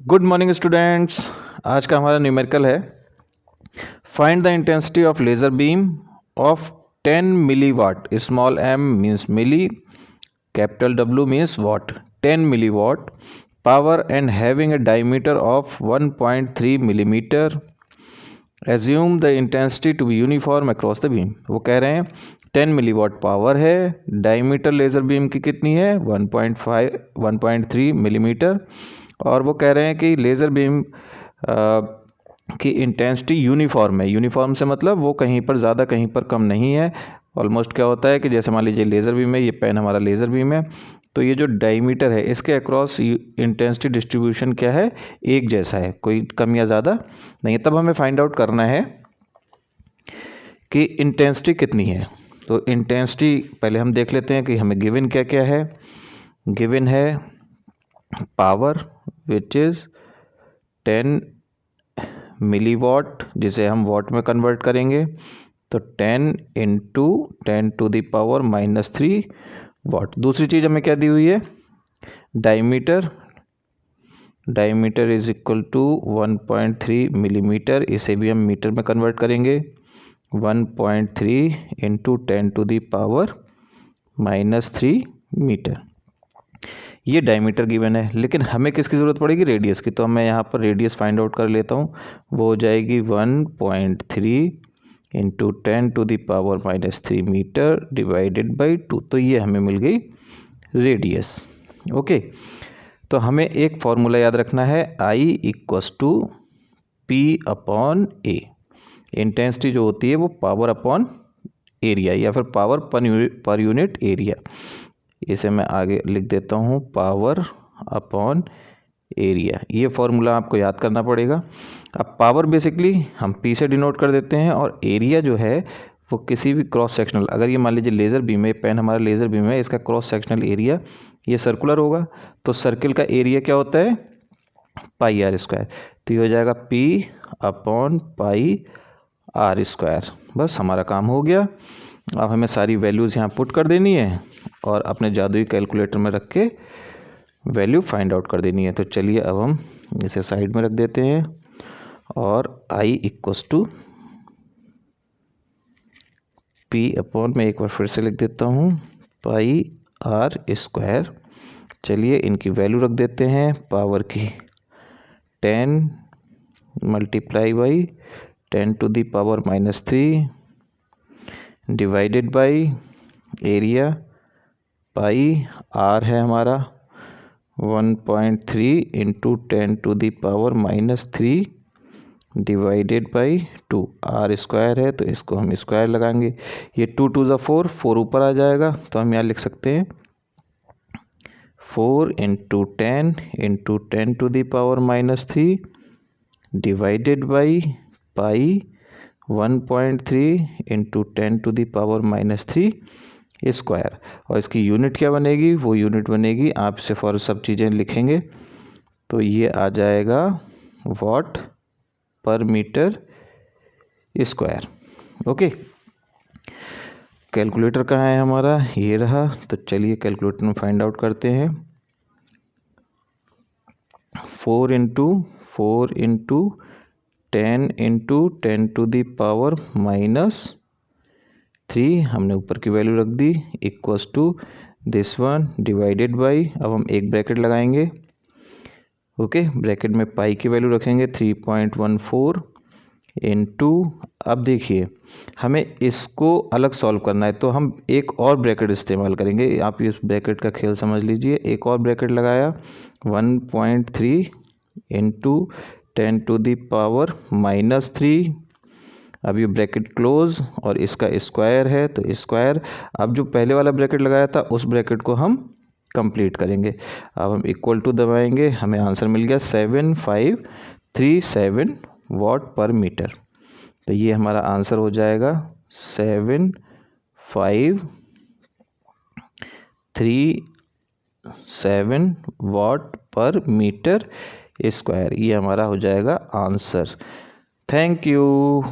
Good morning students. आज का हमारा न्यूमेरिकल है find the intensity of laser beam of 10 milliwatt. Small m means milli, capital W means watt. 10 milliwatt power and having a diameter of 1.3 millimetre. Assume the intensity to be uniform across the beam. वो कह रहे हैं 10 milliwatt power है, diameter laser beam की कितनी है 1.3 millimetre, और वो कह रहे हैं कि लेज़र बीम की इंटेंसिटी यूनिफॉर्म है। यूनिफॉर्म से मतलब वो कहीं पर ज़्यादा कहीं पर कम नहीं है। ऑलमोस्ट क्या होता है कि जैसे मान लीजिए लेज़र बीम है, ये पेन हमारा लेज़र बीम है, तो ये जो डायमीटर है इसके अक्रॉस इंटेंसिटी डिस्ट्रीब्यूशन क्या है, एक जैसा है, कोई कम या ज़्यादा नहीं है। तब हमें फाइंड आउट करना है कि इंटेंसिटी कितनी है। तो इंटेंसिटी पहले हम देख लेते हैं कि हमें गिवन क्या क्या है। गिवन है पावर विच इज़ 10 मिली वाट, जिसे हम वाट में कन्वर्ट करेंगे, तो 10 into 10 to the power -3 watt. दूसरी चीज़ हमें क्या दी हुई है, diameter. Diameter is equal to 1.3 millimetre, इसे भी हम मीटर में कन्वर्ट करेंगे। 1.3 into 10 to the power -3 metre. ये डायमीटर गिवन है, लेकिन हमें किसकी ज़रूरत पड़ेगी, रेडियस की। तो मैं यहाँ पर रेडियस फाइंड आउट कर लेता हूँ। वो हो जाएगी 1.3 into 10 to the power -3 metre divided by 2। तो ये हमें मिल गई रेडियस। ओके, तो हमें एक फॉर्मूला याद रखना है, I equals to P upon A। Intensity जो होती है वो पावर अपॉन एरिया या फिर पावर पर यूनिट एरिया। इसे मैं आगे लिख देता हूँ, पावर अपॉन एरिया। ये फॉर्मूला आपको याद करना पड़ेगा। अब पावर बेसिकली हम P से डिनोट कर देते हैं, और एरिया जो है वो किसी भी क्रॉस सेक्शनल, अगर ये मान लीजिए लेज़र बीम है, पेन हमारा लेज़र बीम है, इसका क्रॉस सेक्शनल एरिया ये सर्कुलर होगा, तो सर्किल का एरिया क्या होता है, पाई आर स्क्वायर। तो ये हो जाएगा P upon pi r square. बस हमारा काम हो गया। अब हमें सारी वैल्यूज़ यहाँ पुट कर देनी है और अपने जादुई कैलकुलेटर में रख के वैल्यू फाइंड आउट कर देनी है। तो चलिए अब हम इसे साइड में रख देते हैं, और I equals to P upon, मैं एक बार फिर से लिख देता हूँ, पाई आर स्क्वायर। चलिए इनकी वैल्यू रख देते हैं, पावर की 10 multiply by 10 to the power -3 divided by area, pi r है हमारा 1.3 into 10 to the power -3 divided by 2। R square है तो इसको हम स्क्वायर लगाएंगे। ये 2 टू ज़ा 4, 4 ऊपर आ जाएगा, तो हम यहाँ लिख सकते हैं 4 into 10 to the power -3 divided by pi 1.3 into 10 to the power -3 square. और इसकी यूनिट क्या बनेगी, वो यूनिट बनेगी, आप इसे फॉर सब चीज़ें लिखेंगे तो ये आ जाएगा वाट पर मीटर स्क्वायर। ओके, कैलकुलेटर कहाँ है हमारा, ये रहा। तो चलिए कैलकुलेटर में फाइंड आउट करते हैं। 4 into 10 into 10 to the power -3, हमने ऊपर की वैल्यू रख दी, equals to this one divided by, अब हम एक ब्रैकेट लगाएंगे। ओके, ब्रैकेट में पाई की वैल्यू रखेंगे 3.14 इंटू, अब देखिए हमें इसको अलग सॉल्व करना है, तो हम एक और ब्रैकेट इस्तेमाल करेंगे। आप इस ब्रैकेट का खेल समझ लीजिए। एक और ब्रैकेट लगाया 1.3 इंटू 10 टू द पावर -3, अब ये ब्रैकेट क्लोज, और इसका स्क्वायर है तो स्क्वायर। अब जो पहले वाला ब्रैकेट लगाया था उस ब्रैकेट को हम कंप्लीट करेंगे। अब हम इक्वल टू दबाएंगे, हमें आंसर मिल गया 7537 वाट पर मीटर। तो ये हमारा आंसर हो जाएगा 7537 वाट पर मीटर स्क्वायर। ये हमारा हो जाएगा आंसर। Thank you.